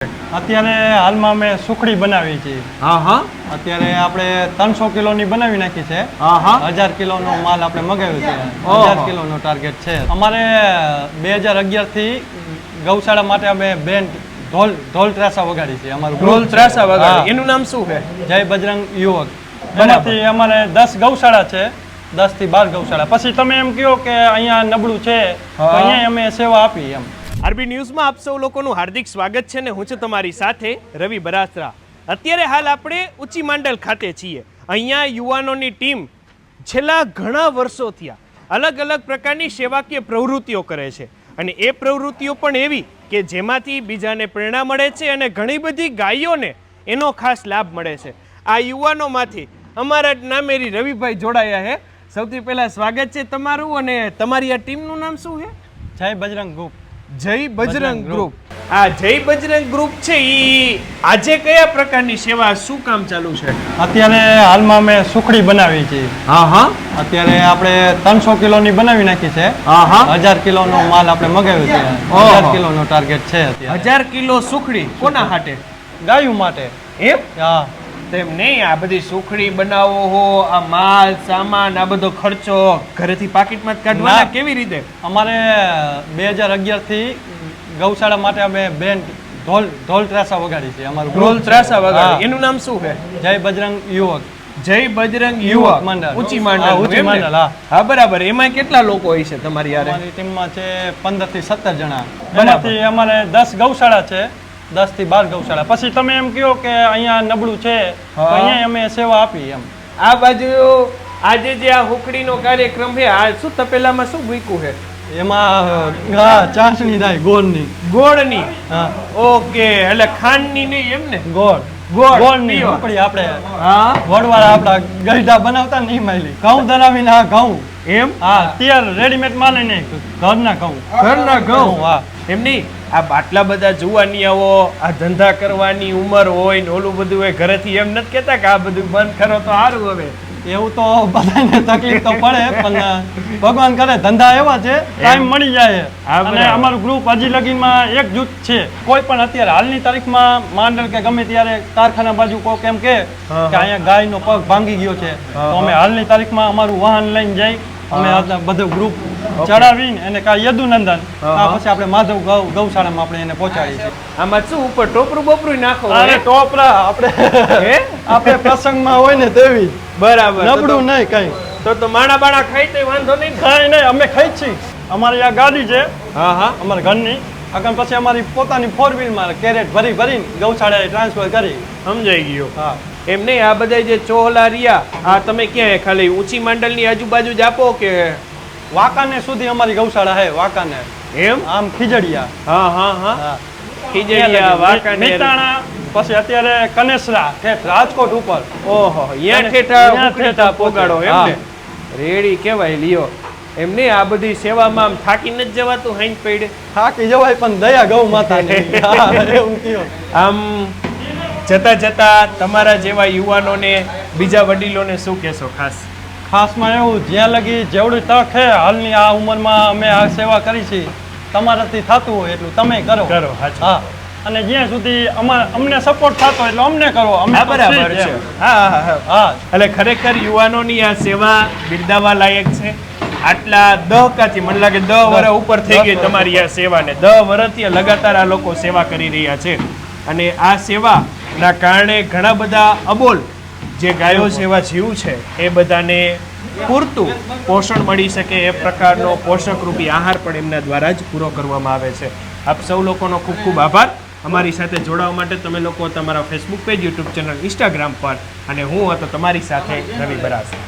અત્યારે હાલમાં અમે સુખડી બનાવી છે. અત્યારે આપણે 300 કિલોની બનાવી નાખી છે. 1000 કિલોનો માલ આપણે મગાવ્યો છે. 1000 કિલોનો ટાર્ગેટ છે. અમારે 2011 થી ગૌશાળા માટે અમે બેન્ડ ઢોલ ત્રાસા વગાડી છે. અમારું ઢોલ ત્રાસા વગાડી, એનું નામ શું છે? જય બજરંગ યુવક. એમાંથી અમારે 10 ગૌશાળા છે, 10 થી 12 ગૌશાળા. પછી તમે એમ કહો કે અહીંયા નબળું છે તો અહીંયા અમે સેવા આપી એમ. આરબી ન્યૂઝમાં આપ સૌ લોકોનું હાર્દિક સ્વાગત છે ને હું છું તમારી સાથે રવિ બરાસરા. અત્યારે હાલ આપણે ઊંચી માંડલ ખાતે છીએ. અહીંયા યુવાનોની ટીમ છેલ્લા ઘણા વર્ષો થયા અલગ અલગ પ્રકારની સેવાકીય પ્રવૃત્તિઓ કરે છે અને એ પ્રવૃત્તિઓ પણ એવી કે જેમાંથી બીજાને પ્રેરણા મળે છે અને ઘણી બધી ગાયોને એનો ખાસ લાભ મળે છે. આ યુવાનોમાંથી અમારા નામેરી રવિભાઈ જોડાયા છે. સૌથી પહેલા સ્વાગત છે તમારું અને તમારી આ ટીમનું નામ શું છે? જય બજરંગ ગ્રુપ. જય બજરંગ ગ્રુપ. આ જય બજરંગ ગ્રુપ છે ઈ આજે કયા પ્રકારની સેવા શું કામ ચાલુ છે? અત્યારે હાલમાં અમે સુખડી બનાવી છે. અત્યારે આપણે 300 કિલોની બનાવી નાખી છે. 1000 કિલોનો માલ આપણે મગાવ્યો છે. 1000 કિલોનો ટાર્ગેટ છે. 1000 કિલો સુખડી કોના હાટે? ગાયું માટે. એમ? હા. તેમ નહીં, આ બધી સુખડી બનાવો હો, આ માલ સામાન આ બધો ખર્ચો ઘરેથી પાકીટમાં જ કાઢવાના કેવી રીતે? અમારે 2011 થી ગૌશાળા માટે અમે બેન્ડ ઢોલ ત્રાસા વગાડી છે. અમારું ઢોલ ત્રાસા વગાડી, એનું નામ શું છે? જય બજરંગ યુવક. જય બજરંગ યુવક મંડળ, ઊંચી માંડલ. હા બરાબર. એમાં કેટલા લોકો હોય છે તમારી યારે? અમારી ટીમમાં છે 15 થી 17 જણા. એમાંથી અમારે 10 ગૌશાળા છે, 10 થી 12 ગૌશાળા. પછી તમે એમ કહો કે અહીંયા નબળું છે તો અહીંયા અમે સેવા આપી એમ. આ બાજુ આજે જે આ હુકડીનો કાર્યક્રમ છે, આ શું તપેલામાં શું મૂક્યું છે? એમાં ચાસણી થાય ગોળની. ગોળની? ઓકે, એટલે ખાંડની નહીં એમ ને? ગોળની હુકડી આપણે ગોળવાળા આપડા ગઈઢા બનાવતા નહીં માયલી ઘઉં ધરાવીને. આ ઘઉં એમ? હા, તૈયાર રેડીમેડ માલે નહીં, ઘરના ઘઉં. ઘરના ઘઉં. હા એમ નહીં, આ આટલા બધા જુવાનિયાઓ આ ધંધા કરવાની ઉંમર હોય ને ઓલું બધું હોય, ઘરેથી એમ નથી કહેતા કે આ બધું બંધ કરો તો સારું? હવે એવું તો બધાને તકલીફ તો પડે, પણ ભગવાન કરે ધંધા એવા છે ટાઈમ મળી જાય. અને અમારું ગ્રુપ હજી લગીનમાં એક જૂથ છે. કોઈ પણ અત્યારે હાલની તારીખમાં માંડલ કે ગમે ત્યારે કારખાના બાજુ કોઈ કેમ કે અહીંયા ગાયનો પગ ભાંગી ગયો છે તો અમે હાલની તારીખમાં અમારું વાહન લઈને જઈ અમે બધું ગ્રુપ ચડાવીને એને કા યદુનંદન પછી આપણે માધવ ગૌશાળામાં આપણે એને પહોંચાડીએ છીએ. આમાં શું ઉપર ટોપરું બોપરું નાખો? અરે ટોપરા આપણે પ્રસંગમાં હોય ને તેવી. બરાબર, નબળું નહીં કઈ. તો માણા બાણા ખાઈ તો વાંધો નહીં? નહીં અમે ખાઈ છીએ. અમારી આ ગાડી છે અમારા ઘરની આગળ, પછી અમારી પોતાની 4 વ્હીલમાં કેરેટ ભરીને ગૌશાળાએ ટ્રાન્સફર કરી. સમજાઈ ગયું. હા એમ નહીં, આ બધા જે ચોહલા રહ્યા આ તમે ક્યાં ખાલી ઊંચી માંડલની આજુબાજુ જ આપો કે વાંકાનેર સુધી અમારી ગૌશાળા હે? વાંકાનેર. એમ? આમ ખીજડીયા. ખીજડીયા, વાંકાનેર, પછી અત્યારે કનેસરા ઠેઠ રાજકોટ ઉપર. ઓહો, યા ઠેઠા પોગાડો એમ ને? રેડી કહેવાય લ્યો. એમ નહીં, આ બધી સેવામાં આમ થાકી નથી જવાતું? હાઈન પૈડે થાકી જવાય પણ દયા ગૌ માતાની. એવું કયો. આમ જતા જતા તમારા જેવા યુવાનોને બીજા વડીલોને શું કહેશો? ખાસમાં એવું, જ્યાં લગી જેવડી તક છે હાલની આ ઉંમરમાં અમે આ સેવા કરી છે, તમારાથી થતું હોય એટલું તમે કરો. હા, અને જ્યાં સુધી અમને સપોર્ટ થતો એટલે અમને કરો. અમે બરાબર છે. હા, એટલે ખરેખર યુવાનોની આ સેવા બિરદાવવા લાયક છે. આટલા દહકાથી મને લાગે 10 વર્ષ ઉપર થઈ ગઈ તમારી આ સેવાને. 10 વર્ષથી લગાતાર આ લોકો સેવા કરી રહ્યા છે અને આ સેવાના કારણે ઘણા બધા અબોલ જે ગાયો સેવા જીવ છે એ બધાને પૂરતું પોષણ મળી શકે એ પ્રકારનો પોષકરૂપી આહાર પણ એમના દ્વારા જ પૂરો કરવામાં આવે છે. આપ સૌ લોકોનો ખૂબ ખૂબ આભાર અમારી સાથે જોડાવા માટે. તમે લોકો તમારા Facebook page, YouTube channel, Instagram પર, અને હું હતો તમારી સાથે રવિ બરાસરા.